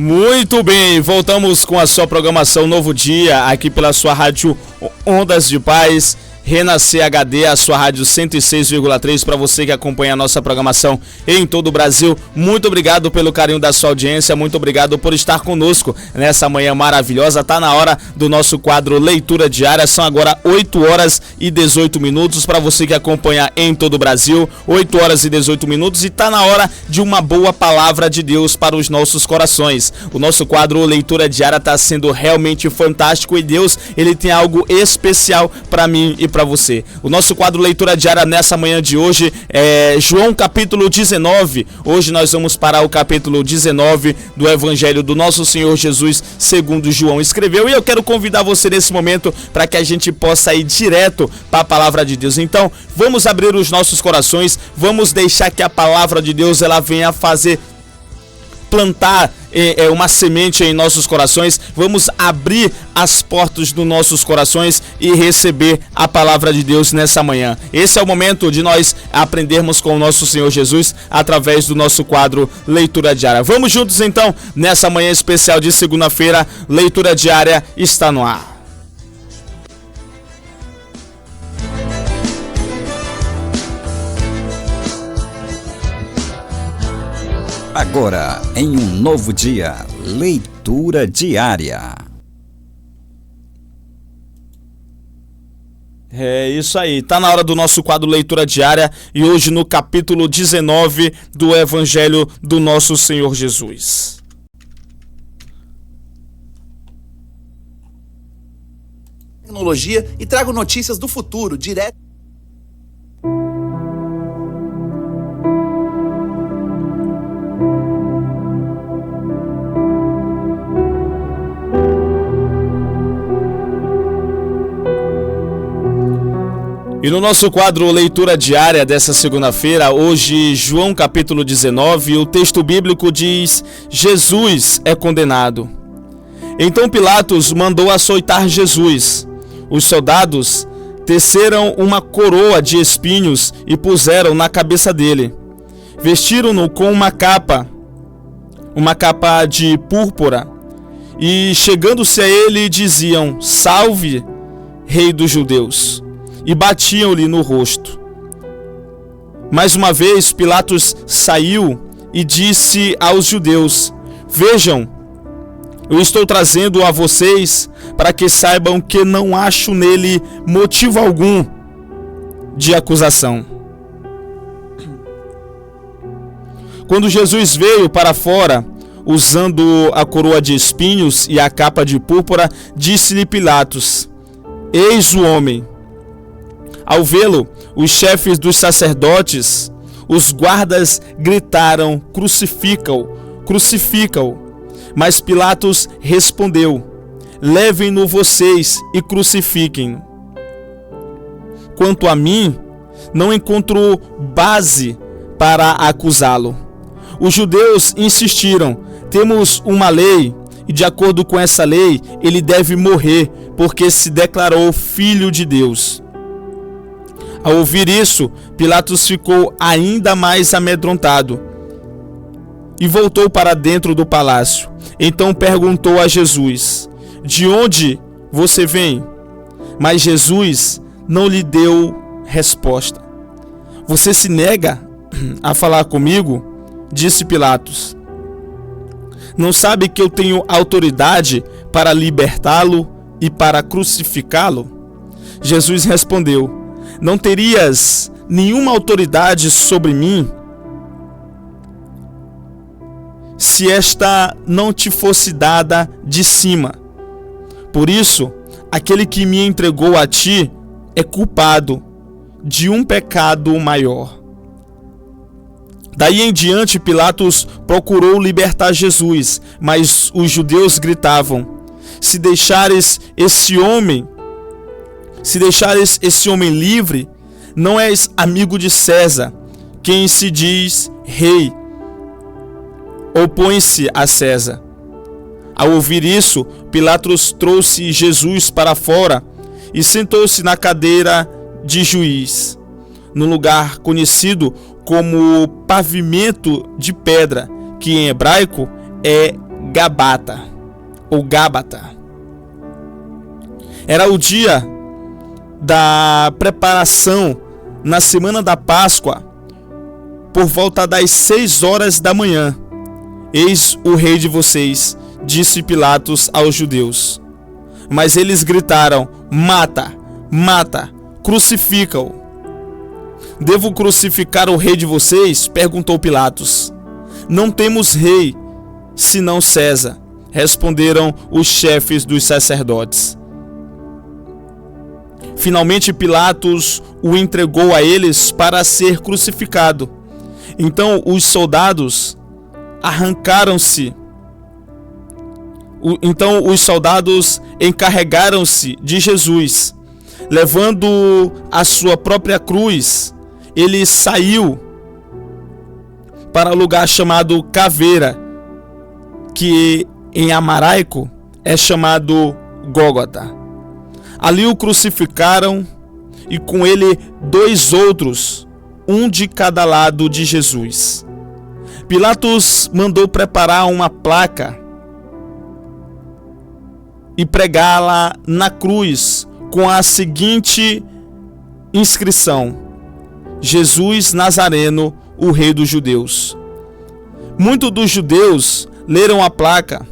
Muito bem, voltamos com a sua programação Novo Dia, aqui pela sua rádio Ondas de Paz, Renascer HD, a sua rádio 106,3, para você que acompanha a nossa programação em todo o Brasil. Muito obrigado pelo carinho da sua audiência, muito obrigado por estar conosco nessa manhã maravilhosa. Tá na hora do nosso quadro Leitura Diária, são agora 8 horas e 18 minutos, para você que acompanha em todo o Brasil, 8 horas e 18 minutos, e tá na hora de uma boa palavra de Deus para os nossos corações. O nosso quadro Leitura Diária tá sendo realmente fantástico e Deus, ele tem algo especial para mim e para você. O nosso quadro Leitura Diária nessa manhã de hoje é João capítulo 19. Hoje nós vamos para o capítulo 19 do Evangelho do nosso Senhor Jesus segundo João escreveu, e eu quero convidar você nesse momento para que a gente possa ir direto para a palavra de Deus. Então, vamos abrir os nossos corações, vamos deixar que a palavra de Deus ela venha fazer plantar uma semente em nossos corações. Vamos abrir as portas dos nossos corações e receber a palavra de Deus nessa manhã. Esse é o momento de nós aprendermos com o nosso Senhor Jesus através do nosso quadro Leitura Diária. Vamos juntos então nessa manhã especial de segunda-feira. Leitura Diária está no ar. Agora, em um novo dia, Leitura Diária. É isso aí, tá na hora do nosso quadro Leitura Diária, e hoje no capítulo 19 do Evangelho do nosso Senhor Jesus. Tecnologia e trago notícias do futuro direto. E no nosso quadro Leitura Diária dessa segunda-feira, hoje João capítulo 19, o texto bíblico diz: Jesus é condenado. Então Pilatos mandou açoitar Jesus. Os soldados teceram uma coroa de espinhos e puseram na cabeça dele. Vestiram-no com uma capa de púrpura, e chegando-se a ele diziam: Salve, Rei dos Judeus! E batiam-lhe no rosto. Mais uma vez Pilatos saiu e disse aos judeus: Vejam, eu estou trazendo a vocês para que saibam que não acho nele motivo algum de acusação. Quando Jesus veio para fora, usando a coroa de espinhos e a capa de púrpura, disse-lhe Pilatos: Eis o homem. Ao vê-lo, os chefes dos sacerdotes, os guardas gritaram: Crucifica-o, crucifica-o. Mas Pilatos respondeu: Levem-no vocês e crucifiquem-no. Quanto a mim, não encontro base para acusá-lo. Os judeus insistiram: Temos uma lei, e de acordo com essa lei, ele deve morrer, porque se declarou filho de Deus. Ao ouvir isso, Pilatos ficou ainda mais amedrontado e voltou para dentro do palácio. Então perguntou a Jesus: De onde você vem? Mas Jesus não lhe deu resposta. Você se nega a falar comigo? Disse Pilatos. Não sabe que eu tenho autoridade para libertá-lo e para crucificá-lo? Jesus respondeu: Não terias nenhuma autoridade sobre mim se esta não te fosse dada de cima. Por isso, aquele que me entregou a ti é culpado de um pecado maior. Daí em diante, Pilatos procurou libertar Jesus, mas os judeus gritavam: Se deixares esse homem livre, não és amigo de César, quem se diz rei. Opõe-se a César. Ao ouvir isso, Pilatos trouxe Jesus para fora e sentou-se na cadeira de juiz, no lugar conhecido como pavimento de pedra, que em hebraico é Gabata, ou Gábata. Era o dia da preparação na semana da Páscoa, por volta das 6 horas da manhã. Eis o rei de vocês, disse Pilatos aos judeus. Mas eles gritaram: mata, mata, crucifica-o. Devo crucificar o rei de vocês? Perguntou Pilatos. Não temos rei, senão César, responderam os chefes dos sacerdotes. Finalmente Pilatos o entregou a eles para ser crucificado. Então os soldados encarregaram-se de Jesus. Levando a sua própria cruz, ele saiu para o lugar chamado Caveira, que em aramaico é chamado Gólgota. Ali o crucificaram e com ele 2 outros, um de cada lado de Jesus. Pilatos mandou preparar uma placa e pregá-la na cruz com a seguinte inscrição: Jesus Nazareno, o rei dos judeus. Muitos dos judeus leram a placa,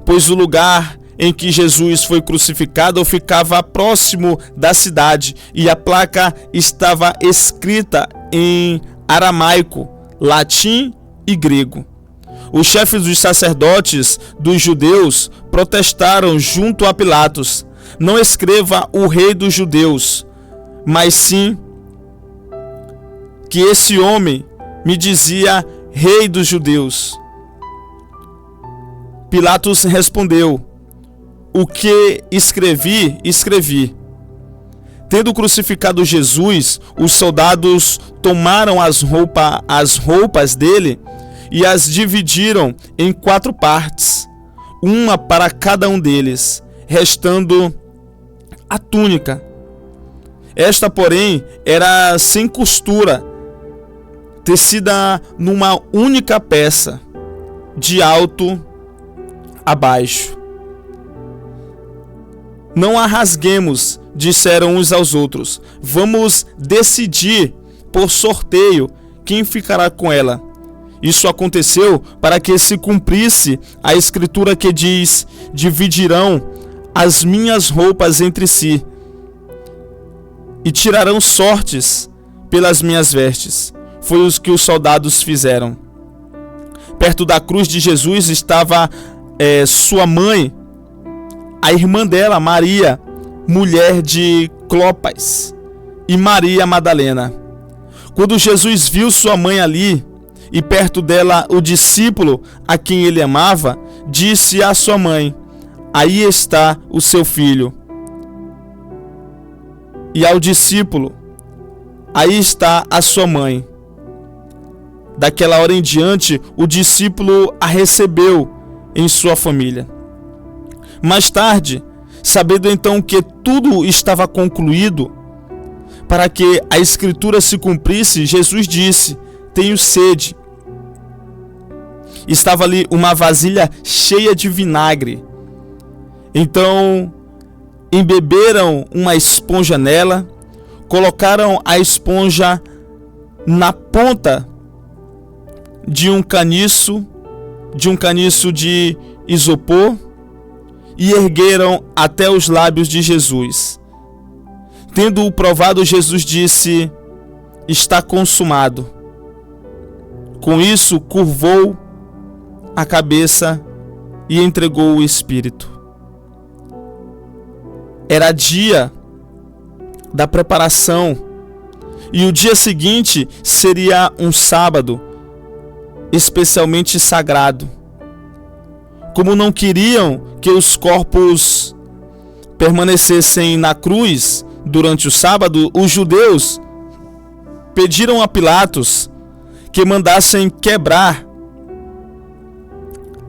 pois o lugar em que Jesus foi crucificado ficava próximo da cidade e a placa estava escrita em aramaico, latim e grego. Os chefes dos sacerdotes dos judeus protestaram junto a Pilatos: não escreva o rei dos judeus, mas sim que esse homem me dizia rei dos judeus. Pilatos respondeu: o que escrevi, escrevi. Tendo crucificado Jesus, os soldados tomaram as roupas dele e as dividiram em 4 partes, uma para cada um deles, restando a túnica. Esta, porém, era sem costura, tecida numa única peça, de alto a baixo. Não a rasguemos, disseram uns aos outros. Vamos decidir por sorteio quem ficará com ela. Isso aconteceu para que se cumprisse a escritura que diz: dividirão as minhas roupas entre si e tirarão sortes pelas minhas vestes. Foi o que os soldados fizeram. Perto da cruz de Jesus estava sua mãe, a irmã dela, Maria, mulher de Clopas, e Maria Madalena. Quando Jesus viu sua mãe ali e perto dela o discípulo a quem ele amava, disse à sua mãe: aí está o seu filho. E ao discípulo: aí está a sua mãe. Daquela hora em diante, o discípulo a recebeu em sua família. Mais tarde, sabendo então que tudo estava concluído, para que a escritura se cumprisse, Jesus disse: tenho sede. Estava ali uma vasilha cheia de vinagre. Então embeberam uma esponja nela, colocaram a esponja na ponta de um caniço de isopor e ergueram até os lábios de Jesus. Tendo-o provado, Jesus disse: está consumado. Com isso, curvou a cabeça e entregou o espírito. Era dia da preparação e o dia seguinte seria um sábado especialmente sagrado. Como não queriam que os corpos permanecessem na cruz durante o sábado, os judeus pediram a Pilatos que mandassem quebrar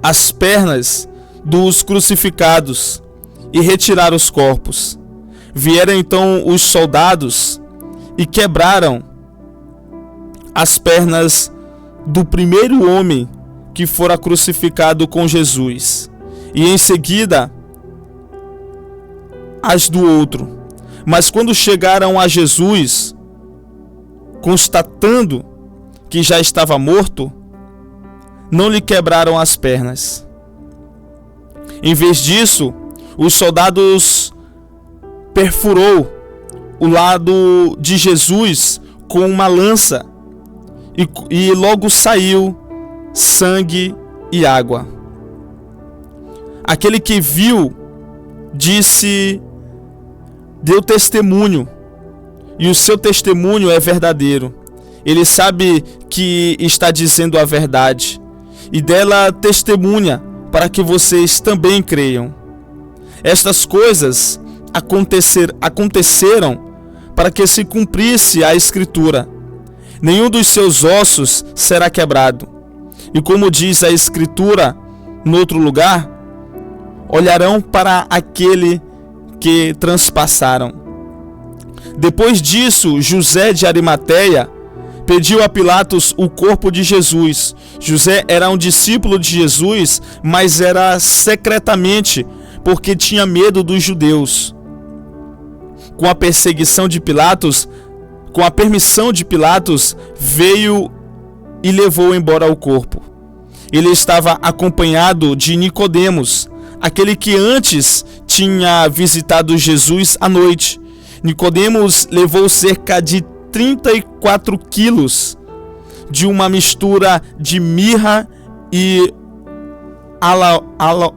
as pernas dos crucificados e retirar os corpos. Vieram então os soldados e quebraram as pernas do primeiro homem que fora crucificado com Jesus, e em seguida as do outro. Mas quando chegaram a Jesus, constatando que já estava morto, não lhe quebraram as pernas. Em vez disso, os soldados perfurou o lado de Jesus com uma lança e logo saiu sangue e água. Aquele que viu deu testemunho, e o seu testemunho é verdadeiro. Ele sabe que está dizendo a verdade, e dela testemunha para que vocês também creiam. Estas coisas aconteceram para que se cumprisse a Escritura: nenhum dos seus ossos será quebrado. E como diz a Escritura no outro lugar, olharão para aquele que transpassaram. Depois disso, José de Arimateia pediu a Pilatos o corpo de Jesus. José era um discípulo de Jesus, mas era secretamente, porque tinha medo dos judeus. Com a permissão de Pilatos, veio e levou embora o corpo. Ele estava acompanhado de Nicodemos, aquele que antes tinha visitado Jesus à noite. Nicodemos levou cerca de 34 quilos de uma mistura de mirra e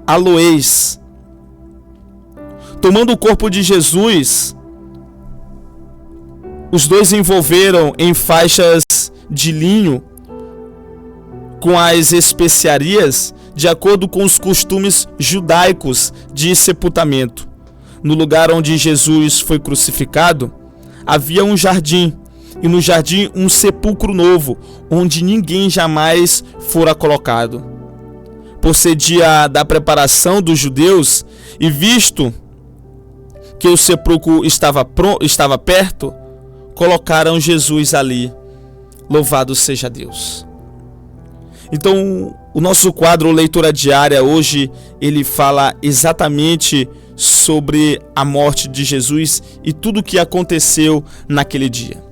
aloés. Tomando o corpo de Jesus, os dois envolveram em faixas de linho com as especiarias, de acordo com os costumes judaicos de sepultamento. No lugar onde Jesus foi crucificado, havia um jardim, e no jardim um sepulcro novo, onde ninguém jamais fora colocado. Por ser dia da preparação dos judeus, e visto que o sepulcro estava perto, colocaram Jesus ali. Louvado seja Deus. Então, o nosso quadro Leitura Diária hoje, ele fala exatamente sobre a morte de Jesus e tudo o que aconteceu naquele dia.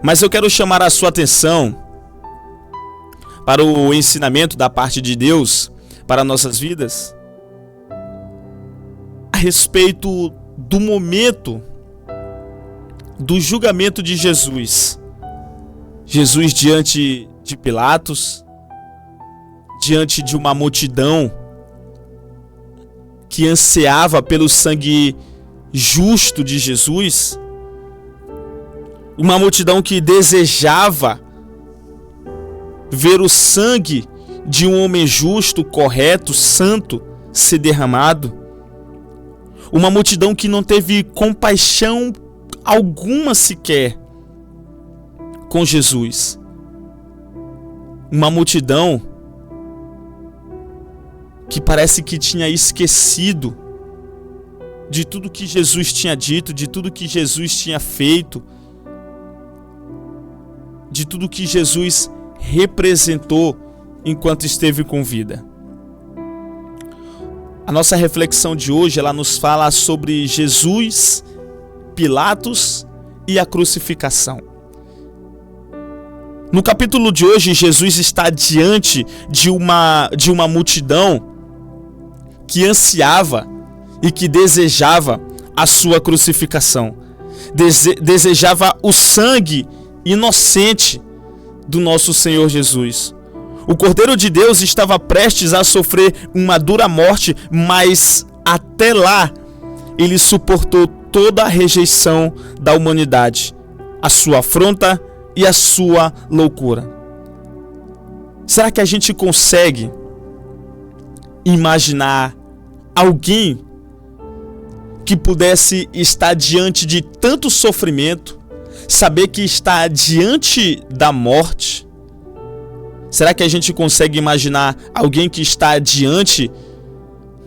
Mas eu quero chamar a sua atenção para o ensinamento da parte de Deus para nossas vidas a respeito do momento do julgamento de Jesus. Jesus diante de Pilatos, diante de uma multidão que ansiava pelo sangue justo de Jesus, uma multidão que desejava ver o sangue de um homem justo, correto, santo ser derramado, uma multidão que não teve compaixão alguma sequer com Jesus, uma multidão que parece que tinha esquecido de tudo que Jesus tinha dito, de tudo que Jesus tinha feito, de tudo que Jesus representou enquanto esteve com vida. A nossa reflexão de hoje, ela nos fala sobre Jesus, Pilatos e a crucificação. No capítulo de hoje, Jesus está diante de uma multidão que ansiava e que desejava a sua crucificação. Desejava o sangue inocente do nosso Senhor Jesus. O Cordeiro de Deus estava prestes a sofrer uma dura morte, mas até lá ele suportou toda a rejeição da humanidade, a sua afronta e a sua loucura. Será que a gente consegue imaginar alguém que pudesse estar diante de tanto sofrimento, saber que está diante da morte? Será que a gente consegue imaginar alguém que está diante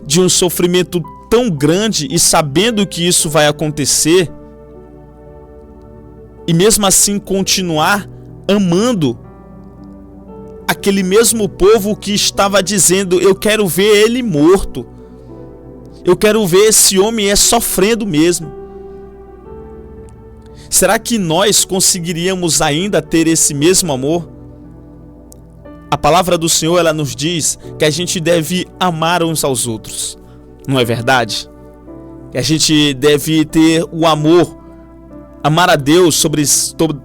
de um sofrimento tão grande e sabendo que isso vai acontecer? e mesmo assim continuar amando aquele mesmo povo que estava dizendo: eu quero ver ele morto, eu quero ver esse homem sofrendo mesmo. Será que nós conseguiríamos ainda ter esse mesmo amor? A palavra do Senhor, ela nos diz que a gente deve amar uns aos outros, não é verdade? Que a gente deve ter o amor, amar a Deus sobre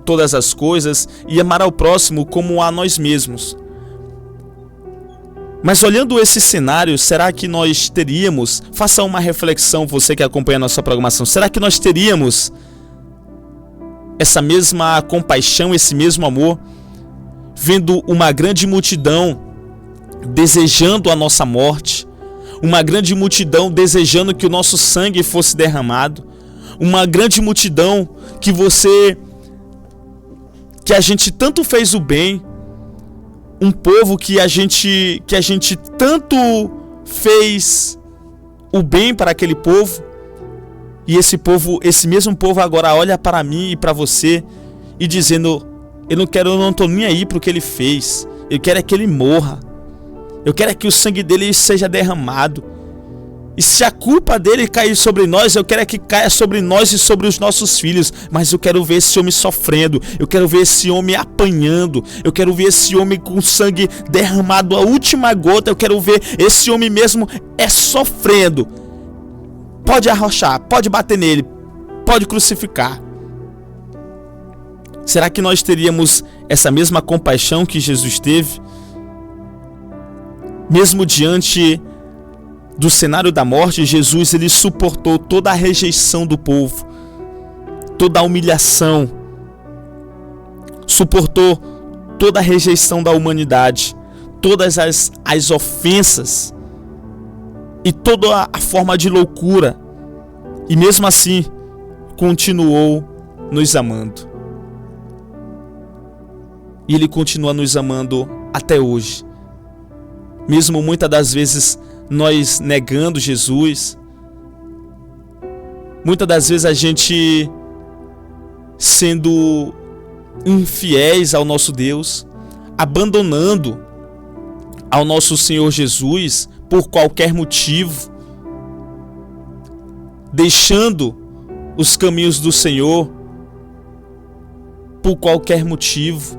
todas as coisas e amar ao próximo como a nós mesmos. Mas olhando esse cenário, será que nós teríamos, faça uma reflexão, você que acompanha a nossa programação, será que nós teríamos essa mesma compaixão, esse mesmo amor, vendo uma grande multidão desejando a nossa morte, uma grande multidão desejando que o nosso sangue fosse derramado, uma grande multidão que a gente tanto fez o bem, um povo que a gente tanto fez o bem para aquele povo, e esse mesmo povo agora olha para mim e para você e dizendo: eu não estou nem aí para o que ele fez, eu quero é que ele morra, eu quero é que o sangue dele seja derramado, e se a culpa dele cair sobre nós, eu quero é que caia sobre nós e sobre os nossos filhos, mas eu quero ver esse homem sofrendo, eu quero ver esse homem apanhando, eu quero ver esse homem com sangue derramado a última gota, eu quero ver esse homem mesmo sofrendo. Pode arrochar, pode bater nele, pode crucificar. Será que nós teríamos essa mesma compaixão que Jesus teve? Mesmo diante do cenário da morte, Jesus ele suportou toda a rejeição do povo, toda a humilhação, suportou toda a rejeição da humanidade, todas as ofensas e toda a forma de loucura, e mesmo assim continuou nos amando. E Ele continua nos amando até hoje, mesmo muitas das vezes nós negando Jesus, muitas das vezes a gente sendo infiéis ao nosso Deus, abandonando ao nosso Senhor Jesus por qualquer motivo, deixando os caminhos do Senhor por qualquer motivo.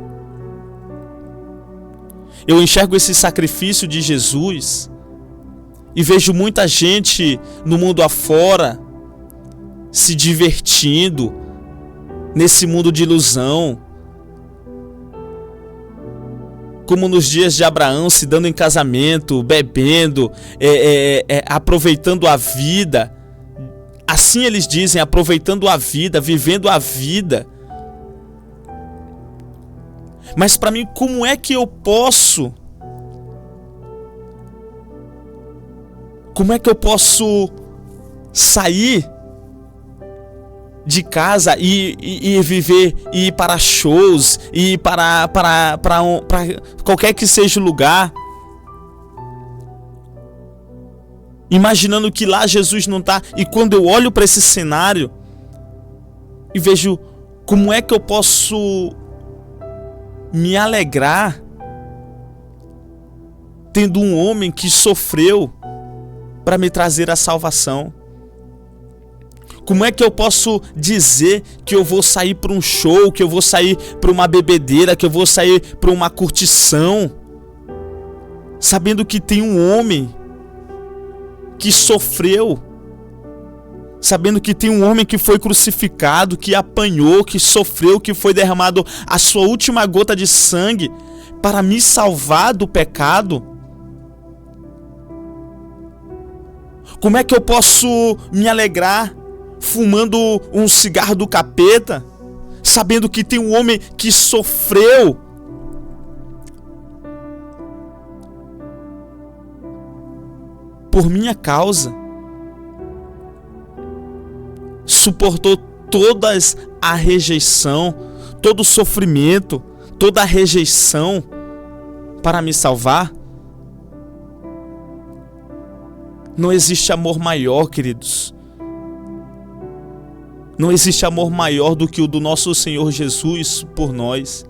Eu enxergo esse sacrifício de Jesus e vejo muita gente no mundo afora se divertindo nesse mundo de ilusão, como nos dias de Abraão, se dando em casamento, bebendo, aproveitando a vida. Assim eles dizem, aproveitando a vida, vivendo a vida. Mas para mim, como é que eu posso sair de casa e viver, e ir para shows, e ir para qualquer que seja o lugar, imaginando que lá Jesus não está? E quando eu olho para esse cenário e vejo, como é que eu posso me alegrar tendo um homem que sofreu para me trazer a salvação? Como é que eu posso dizer que eu vou sair para um show, que eu vou sair para uma bebedeira, que eu vou sair para uma curtição, sabendo que tem um homem que sofreu, sabendo que tem um homem que foi crucificado, que apanhou, que sofreu, que foi derramado a sua última gota de sangue para me salvar do pecado? Como é que eu posso me alegrar fumando um cigarro do capeta, sabendo que tem um homem que sofreu por minha causa, suportou toda a rejeição, todo o sofrimento, toda a rejeição para me salvar? Não existe amor maior, queridos. Não existe amor maior do que o do nosso Senhor Jesus por nós.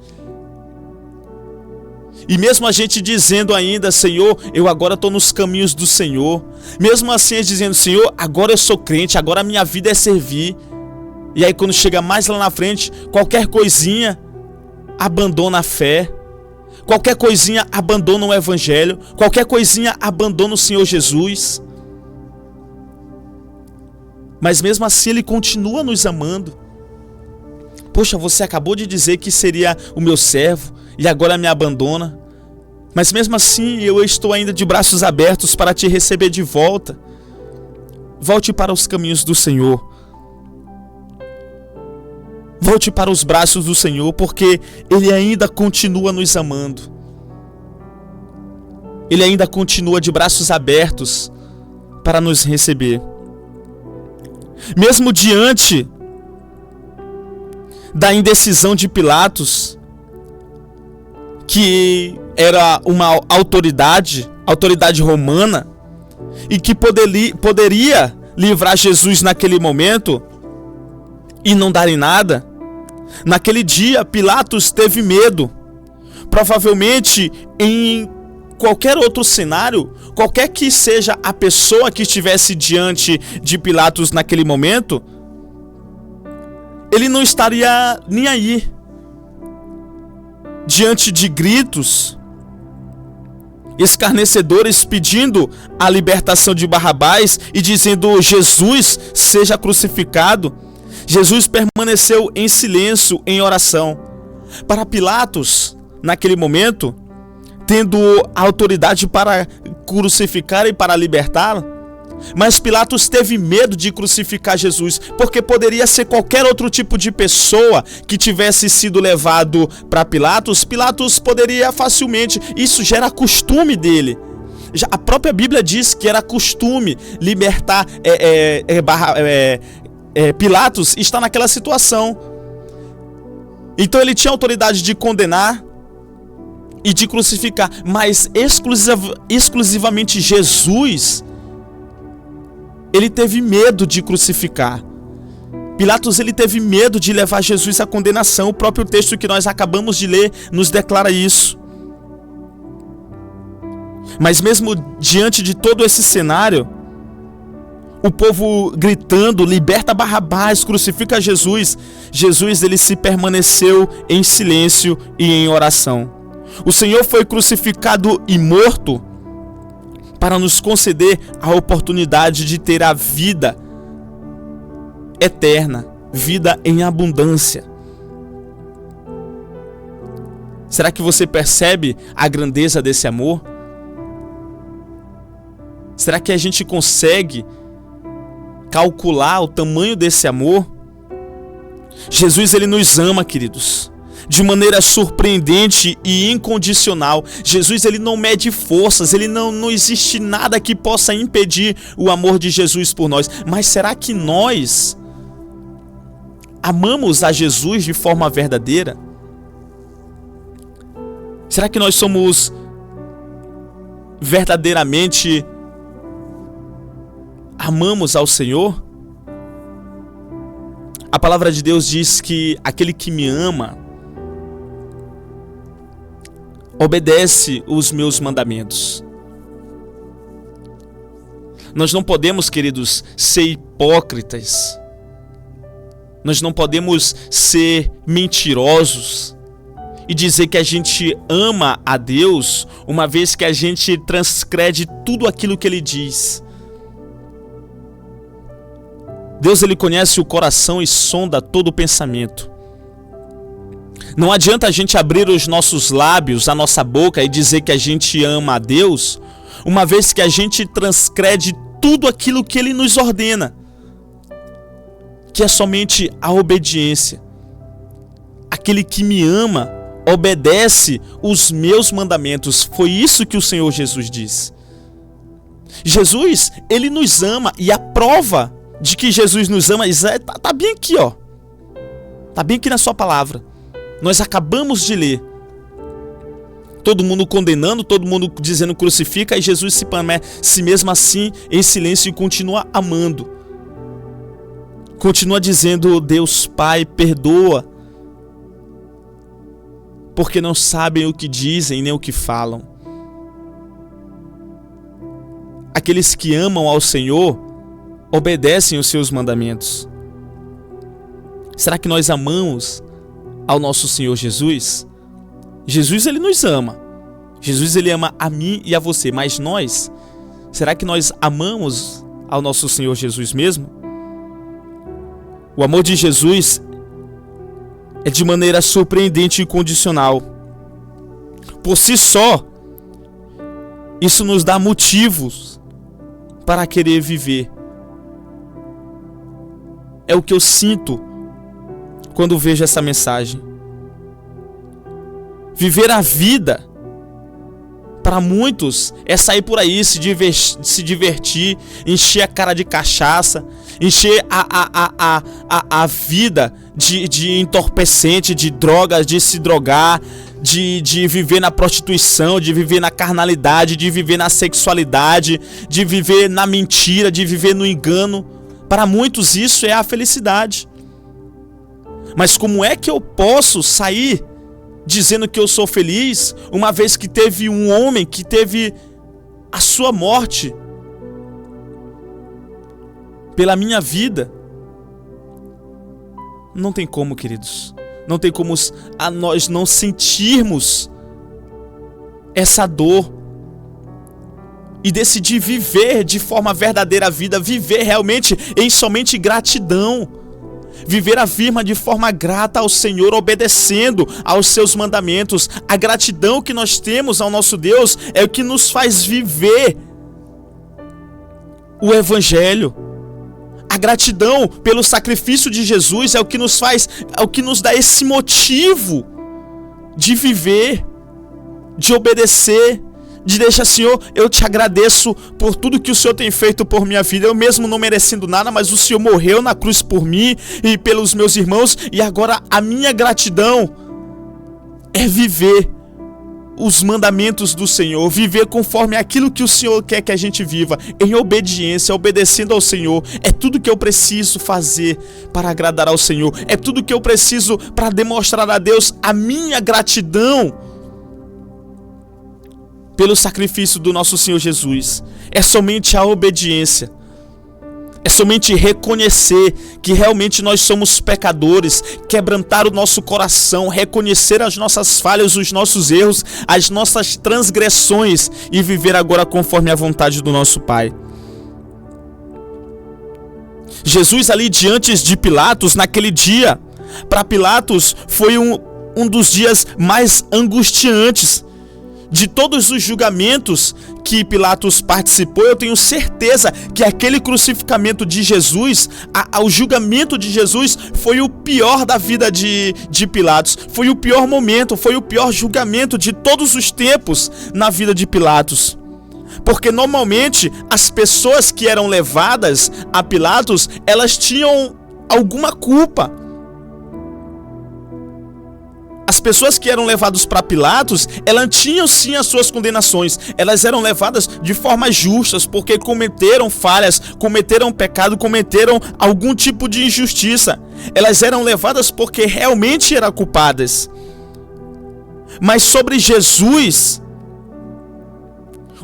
E mesmo a gente dizendo ainda, Senhor, eu agora estou nos caminhos do Senhor. Mesmo assim, dizendo, Senhor, agora eu sou crente, agora a minha vida é servir. E aí quando chega mais lá na frente, qualquer coisinha, abandona a fé. Qualquer coisinha, abandona o Evangelho. Qualquer coisinha, abandona o Senhor Jesus. Mas mesmo assim Ele continua nos amando. Poxa, você acabou de dizer que seria o meu servo e agora me abandona. Mas mesmo assim eu estou ainda de braços abertos para te receber de volta. Volte para os caminhos do Senhor. Volte para os braços do Senhor, porque Ele ainda continua nos amando. Ele ainda continua de braços abertos para nos receber. Mesmo diante da indecisão de Pilatos, que era uma autoridade romana, e que poderia livrar Jesus naquele momento e não dar em nada, naquele dia Pilatos teve medo. Provavelmente em qualquer outro cenário, qualquer que seja a pessoa que estivesse diante de Pilatos naquele momento, ele não estaria nem aí. Diante de gritos escarnecedores pedindo a libertação de Barrabás e dizendo Jesus seja crucificado, Jesus permaneceu em silêncio, em oração. Para Pilatos, naquele momento, tendo a autoridade para crucificar e para libertá-lo, mas Pilatos teve medo de crucificar Jesus, porque poderia ser qualquer outro tipo de pessoa que tivesse sido levado para Pilatos. Pilatos poderia facilmente, isso já era costume dele. A própria Bíblia diz que era costume libertar Pilatos está naquela situação. Então ele tinha autoridade de condenar e de crucificar, mas exclusivamente Jesus, ele teve medo de crucificar. Pilatos, ele teve medo de levar Jesus à condenação. O próprio texto que nós acabamos de ler nos declara isso. Mas mesmo diante de todo esse cenário, o povo gritando, liberta Barrabás, crucifica Jesus, Jesus, ele se permaneceu em silêncio e em oração. O Senhor foi crucificado e morto para nos conceder a oportunidade de ter a vida eterna, vida em abundância. Será que você percebe a grandeza desse amor? Será que a gente consegue calcular o tamanho desse amor? Jesus, ele nos ama, queridos, de maneira surpreendente e incondicional. Jesus, ele não mede forças, não existe nada que possa impedir o amor de Jesus por nós. Mas será que nós amamos a Jesus de forma verdadeira? Será que nós somos verdadeiramente amamos ao Senhor? A palavra de Deus diz que aquele que me ama obedece os meus mandamentos. Nós não podemos, queridos, ser hipócritas. Nós não podemos ser mentirosos e dizer que a gente ama a Deus, uma vez que a gente transgrede tudo aquilo que Ele diz. Deus, ele conhece o coração e sonda todo o pensamento. Não adianta a gente abrir os nossos lábios, a nossa boca e dizer que a gente ama a Deus, uma vez que a gente transgrede tudo aquilo que Ele nos ordena, que é somente a obediência. Aquele que me ama obedece os meus mandamentos. Foi isso que o Senhor Jesus disse. Jesus, ele nos ama, e a prova de que Jesus nos ama tá bem aqui, ó. Tá bem aqui na sua palavra. Nós acabamos de ler. Todo mundo condenando, todo mundo dizendo crucifica, e Jesus se permanece mesmo assim em silêncio e continua amando. Continua dizendo: Deus Pai, perdoa, porque não sabem o que dizem nem o que falam. Aqueles que amam ao Senhor obedecem os seus mandamentos. Será que nós amamos ao nosso Senhor Jesus? Jesus, ele nos ama. Jesus, ele ama a mim e a você, mas nós, será que nós amamos ao nosso Senhor Jesus mesmo? O amor de Jesus é de maneira surpreendente e incondicional. Por si só, isso nos dá motivos para querer viver. É o que eu sinto quando vejo essa mensagem. Viver a vida, para muitos, é sair por aí, se divertir, encher a cara de cachaça, encher a vida de entorpecente, de drogas, de se drogar, de viver na prostituição, de viver na carnalidade, de viver na sexualidade, de viver na mentira, de viver no engano. Para muitos isso é a felicidade. Mas como é que eu posso sair dizendo que eu sou feliz, uma vez que teve um homem que teve a sua morte pela minha vida? Não tem como, queridos. Não tem como nós não sentirmos essa dor e decidir viver de forma verdadeira a vida, viver realmente em somente gratidão. Viver a vida de forma grata ao Senhor, obedecendo aos seus mandamentos. A gratidão que nós temos ao nosso Deus é o que nos faz viver o Evangelho. A gratidão pelo sacrifício de Jesus é o que nos faz, é o que nos dá esse motivo de viver, de obedecer, de deixar: Senhor, eu te agradeço por tudo que o Senhor tem feito por minha vida. Eu mesmo não merecendo nada, mas o Senhor morreu na cruz por mim e pelos meus irmãos. E agora a minha gratidão é viver os mandamentos do Senhor, viver conforme aquilo que o Senhor quer que a gente viva, em obediência, obedecendo ao Senhor. É tudo que eu preciso fazer para agradar ao Senhor. É tudo que eu preciso para demonstrar a Deus a minha gratidão pelo sacrifício do nosso Senhor Jesus. É somente a obediência. É somente reconhecer que realmente nós somos pecadores, quebrantar o nosso coração, reconhecer as nossas falhas, os nossos erros, as nossas transgressões e viver agora conforme a vontade do nosso Pai. Jesus ali diante de Pilatos, naquele dia, para Pilatos foi um dos dias mais angustiantes. De todos os julgamentos que Pilatos participou, eu tenho certeza que aquele crucificamento de Jesus, o julgamento de Jesus foi o pior da vida de Pilatos. Foi o pior momento, foi o pior julgamento de todos os tempos na vida de Pilatos. Porque normalmente as pessoas que eram levadas a Pilatos, elas tinham alguma culpa. As pessoas que eram levadas para Pilatos, elas tinham sim as suas condenações. Elas eram levadas de formas justas, porque cometeram falhas, cometeram pecado, cometeram algum tipo de injustiça. Elas eram levadas porque realmente eram culpadas. Mas sobre Jesus,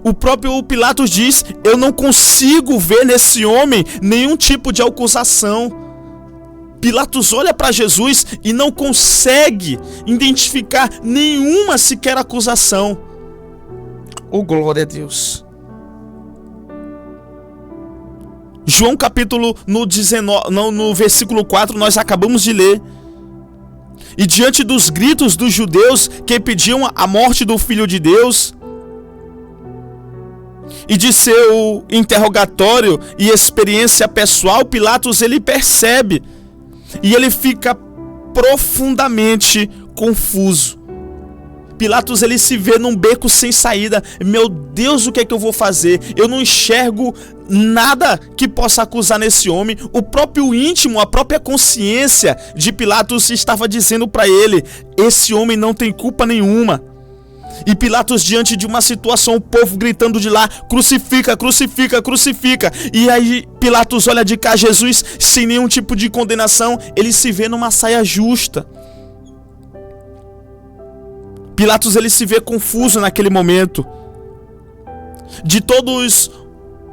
o próprio Pilatos diz: eu não consigo ver nesse homem nenhum tipo de acusação. Pilatos olha para Jesus e não consegue identificar nenhuma sequer acusação. Oh, glória a Deus. João capítulo no versículo 4 nós acabamos de ler. E diante dos gritos dos judeus que pediam a morte do Filho de Deus, e de seu interrogatório e experiência pessoal, Pilatos ele percebe e ele fica profundamente confuso. Pilatos ele se vê num beco sem saída. Meu Deus, o que é que eu vou fazer? Eu não enxergo nada que possa acusar nesse homem. O próprio íntimo, a própria consciência de Pilatos estava dizendo para ele: esse homem não tem culpa nenhuma. E Pilatos, diante de uma situação, o povo gritando de lá: crucifica, crucifica, crucifica. E aí Pilatos olha de cá, Jesus, sem nenhum tipo de condenação, ele se vê numa saia justa. Pilatos, ele se vê confuso naquele momento. De todos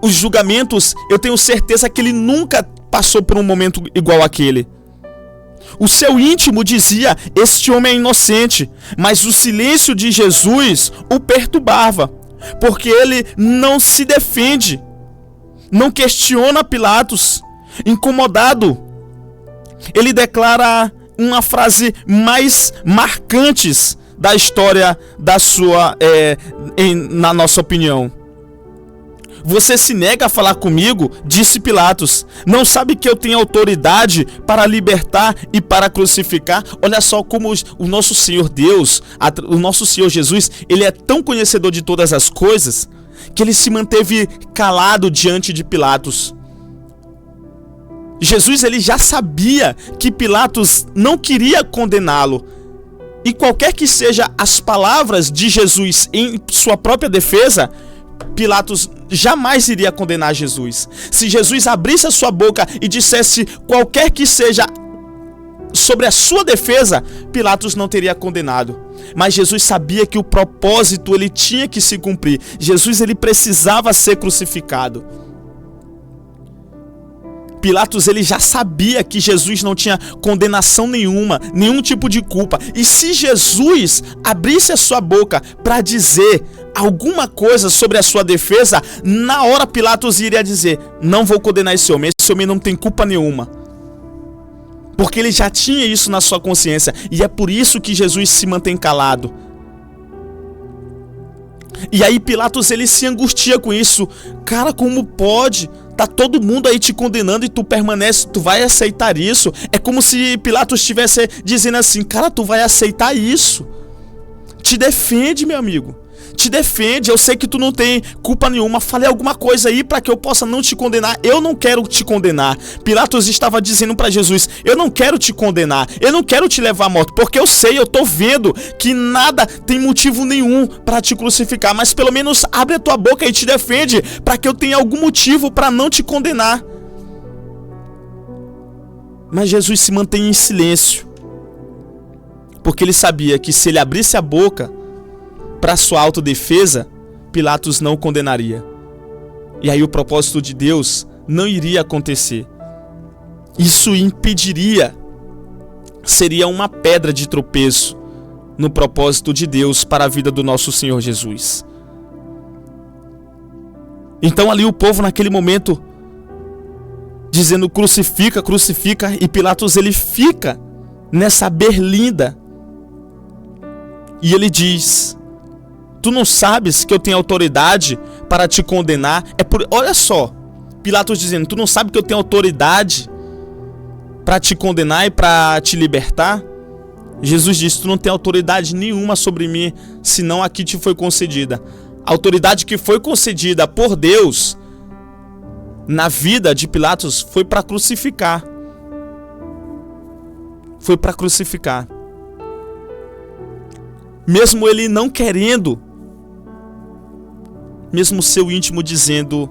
os julgamentos, eu tenho certeza que ele nunca passou por um momento igual àquele. O seu íntimo dizia: este homem é inocente, mas o silêncio de Jesus o perturbava, porque ele não se defende, não questiona Pilatos. Incomodado, ele declara uma frase mais marcante da história na nossa opinião. Você se nega a falar comigo, disse Pilatos. Não sabe que eu tenho autoridade para libertar e para crucificar? Olha só como o nosso Senhor Deus, o nosso Senhor Jesus, ele é tão conhecedor de todas as coisas, que ele se manteve calado diante de Pilatos. Jesus, ele já sabia que Pilatos não queria condená-lo. E qualquer que sejam as palavras de Jesus em sua própria defesa, Pilatos jamais iria condenar Jesus. Se Jesus abrisse a sua boca e dissesse qualquer que seja sobre a sua defesa, Pilatos não teria condenado. Mas Jesus sabia que o propósito ele tinha que se cumprir. Jesus, ele precisava ser crucificado. Pilatos, ele já sabia que Jesus não tinha condenação nenhuma, nenhum tipo de culpa. E se Jesus abrisse a sua boca para dizer alguma coisa sobre a sua defesa, na hora Pilatos iria dizer: não vou condenar esse homem não tem culpa nenhuma. Porque ele já tinha isso na sua consciência. E é por isso que Jesus se mantém calado. E aí Pilatos, ele se angustia com isso. Cara, como pode? Tá todo mundo aí te condenando e tu permanece, tu vai aceitar isso? É como se Pilatos estivesse dizendo assim: cara, tu vai aceitar isso? Te defende, meu amigo. Te defende, eu sei que tu não tem culpa nenhuma. Falei alguma coisa aí para que eu possa não te condenar. Eu não quero te condenar. Pilatos estava dizendo para Jesus: eu não quero te condenar, eu não quero te levar à morte, porque eu sei, eu tô vendo que nada tem motivo nenhum para te crucificar, mas pelo menos abre a tua boca e te defende, para que eu tenha algum motivo para não te condenar. Mas Jesus se mantém em silêncio, porque ele sabia que se ele abrisse a boca para sua autodefesa, Pilatos não o condenaria. E aí o propósito de Deus não iria acontecer. Isso impediria, seria uma pedra de tropeço no propósito de Deus para a vida do nosso Senhor Jesus. Então ali o povo naquele momento dizendo: crucifica, crucifica, e Pilatos, ele fica nessa berlinda e ele diz: tu não sabes que eu tenho autoridade para te condenar? Olha só, Pilatos dizendo: tu não sabe que eu tenho autoridade para te condenar e para te libertar? Jesus disse: tu não tem autoridade nenhuma sobre mim, senão a que te foi concedida. A autoridade que foi concedida por Deus na vida de Pilatos foi para crucificar. Foi para crucificar. Mesmo ele não querendo, mesmo seu íntimo dizendo: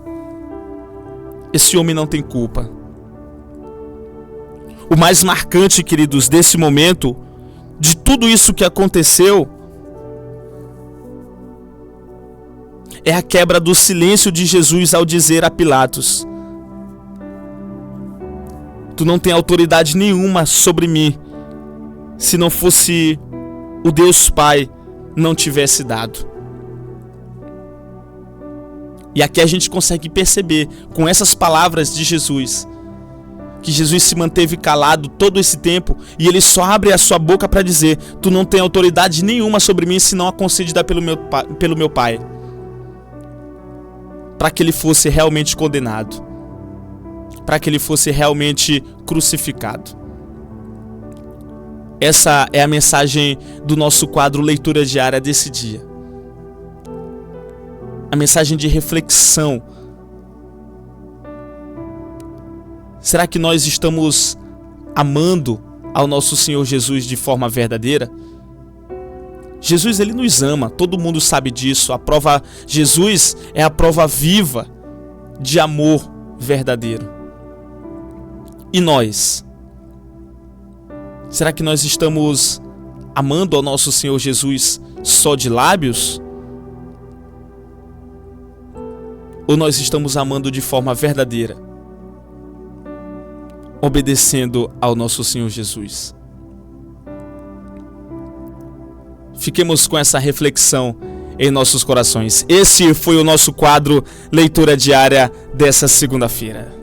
esse homem não tem culpa. O mais marcante, queridos, desse momento, de tudo isso que aconteceu, é a quebra do silêncio de Jesus ao dizer a Pilatos: tu não tem autoridade nenhuma sobre mim, se não fosse o Deus Pai não tivesse dado. E aqui a gente consegue perceber, com essas palavras de Jesus, que Jesus se manteve calado todo esse tempo, e ele só abre a sua boca para dizer: tu não tem autoridade nenhuma sobre mim, senão a concedida pelo meu Pai, para que ele fosse realmente condenado, para que ele fosse realmente crucificado. Essa é a mensagem do nosso quadro Leitura Diária desse dia. A mensagem de reflexão. Será que nós estamos amando ao nosso Senhor Jesus de forma verdadeira? Jesus, ele nos ama, todo mundo sabe disso. Jesus é a prova viva de amor verdadeiro. E nós? Será que nós estamos amando ao nosso Senhor Jesus só de lábios? Ou nós estamos amando de forma verdadeira, obedecendo ao nosso Senhor Jesus? Fiquemos com essa reflexão em nossos corações. Esse foi o nosso quadro Leitura Diária dessa segunda-feira.